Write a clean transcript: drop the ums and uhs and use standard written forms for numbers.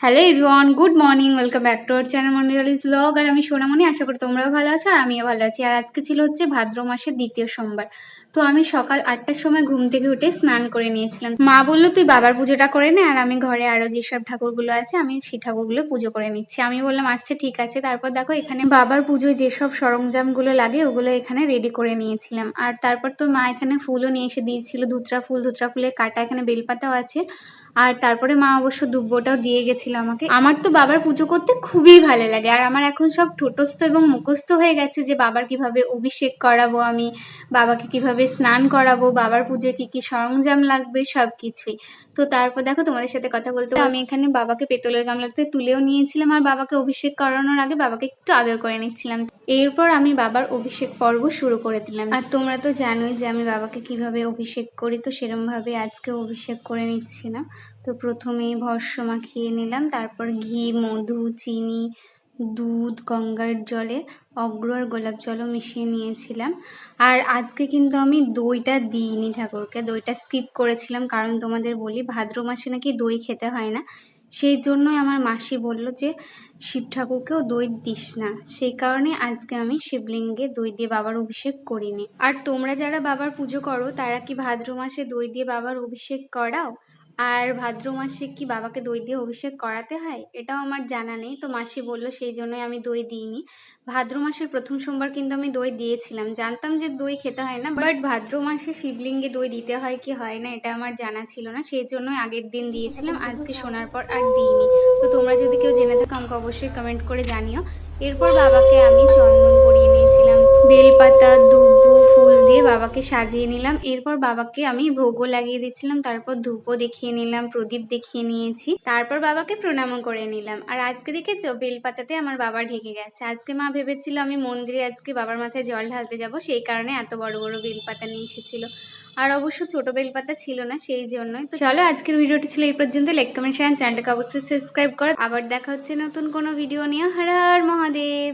Hello everyone, good morning, welcome back to our channel মনিরালিস blog. আর আমি সোনামণি, আশা করি তোমরাও ভালো আছো আর আমিও ভালো আছি। আর আজকে ছিল হচ্ছে ভাদ্র মাসের দ্বিতীয় সোমবার। তো আমি সকাল 8টার সময় ঘুম থেকে উঠে স্নান করে নিয়েছিলাম। মা বললো তুই বাবার পুজোটা করে নে, আর আমি ঘরে আরো যেসব ঠাকুরগুলো আছে আমি সেই ঠাকুরগুলো পুজো করে নিচ্ছি। আমি বললাম আচ্ছা ঠিক আছে। তারপর দেখো এখানে বাবার পুজোয় যেসব সরঞ্জামগুলো লাগে ওগুলো এখানে রেডি করে নিয়েছিলাম। আর তারপর তো মা এখানে ফুলও নিয়ে এসে দিয়েছিল, ধুতরা ফুলের কাটা, এখানে বেলপাতাও আছে। আর তারপরে মা অবশ্য দুব্বটাও দিয়ে গেছিল আমাকে। আমার তো বাবার পুজো করতে খুবই ভালো লাগে, আর আমার এখন সব ঠোঁটস্থ এবং মুখস্থ হয়ে গেছে যে বাবার কিভাবে অভিষেক করাবো, আমি বাবাকে কিভাবে স্নান করাবো, বাবার পুজোয় কি কি সরঞ্জাম লাগবে সব কিছুই। তো তারপর দেখো তোমাদের সাথে কথা বলতে আমি এখানে বাবাকে পেতলের গামলাতে তুলেও নিয়েছিলাম, আর বাবাকে অভিষেক করানোর আগে বাবাকে একটু আদর করে নিচ্ছিলাম। এরপর আমি বাবার অভিষেক পর্ব শুরু করে দিলাম। আর তোমরা তো জানোই যে আমি বাবাকে কিভাবে অভিষেক করি, তো সেরকম ভাবে আজকে অভিষেক করে নিচ্ছিলাম। তো প্রথমেই ভস্য মাখিয়ে নিলাম, তারপর ঘি, মধু, চিনি, দুধ, গঙ্গার জলে অগ্র আর গোলাপ জলও মিশিয়ে নিয়েছিলাম। আর আজকে কিন্তু আমি দইটা দিইনি ঠাকুরকে, দইটা স্কিপ করেছিলাম, কারণ তোমাদের বলি ভাদ্র মাসে নাকি দই খেতে হয় না। সেই জন্যই আমার মাসি বলল যে শিব ঠাকুরকেও দই দিস না, সেই কারণে আজকে আমি শিবলিঙ্গে দই দিয়ে বাবার অভিষেক করিনি। আর তোমরা যারা বাবার পুজো করো তারা কি ভাদ্র মাসে দই দিয়ে বাবার অভিষেক করাও? আর ভাদ্র মাসে কি বাবাকে দই দিয়ে অভিষেক করাতে হয় এটাও আমার জানা নেই, তো মাসি বললো সেই জন্যই আমি দই দিইনি। ভাদ্র মাসের প্রথম সোমবার কিন্তু আমি দই দিয়েছিলাম, জানতাম যে দই খেতে হয় না, বাট ভাদ্র মাসে শিবলিঙ্গে দই দিতে হয় কি হয় না এটা আমার জানা ছিল না, সেই জন্যই আগের দিন দিয়েছিলাম। আজকে শোনার পর আর দিইনি। তো তোমরা যদি কেউ জেনে থাকো আমাকে অবশ্যই কমেন্ট করে জানিও। এরপর বাবাকে আমি চন্দন পরিয়ে নিয়েছিলাম, বেলপাতা, দুব্বু, ফুল দিয়ে বাবাকে সাজিয়ে নিলাম। এরপর বাবাকে আমি ভোগও লাগিয়ে দিচ্ছিলাম, তারপর ধূপও দেখিয়ে নিলাম, প্রদীপ দেখিয়ে নিয়েছি, তারপর বাবাকে প্রণামও করে নিলাম। আর আজকে দেখেছো বেলপাতাতে আমার বাবা ঢেকে গেছে। আজকে মা ভেবেছিল আমি মন্দিরে আজকে বাবার মাথায় জল ঢালতে যাব, সেই কারণে এত বড় বড় বেলপাতা নিয়ে এসেছিল। আর অবশ্য ছোট বেলপাতা ছিল না, সেই জন্যই। তো চলো আজকের ভিডিওটি ছিল এই পর্যন্ত। লাইক, কমেন্ট, শেয়ার, চ্যানেলটাকে অবশ্যই সাবস্ক্রাইব করো। আবার দেখা হচ্ছে নতুন কোনো ভিডিও নিয়ে। হর হর মহাদেব।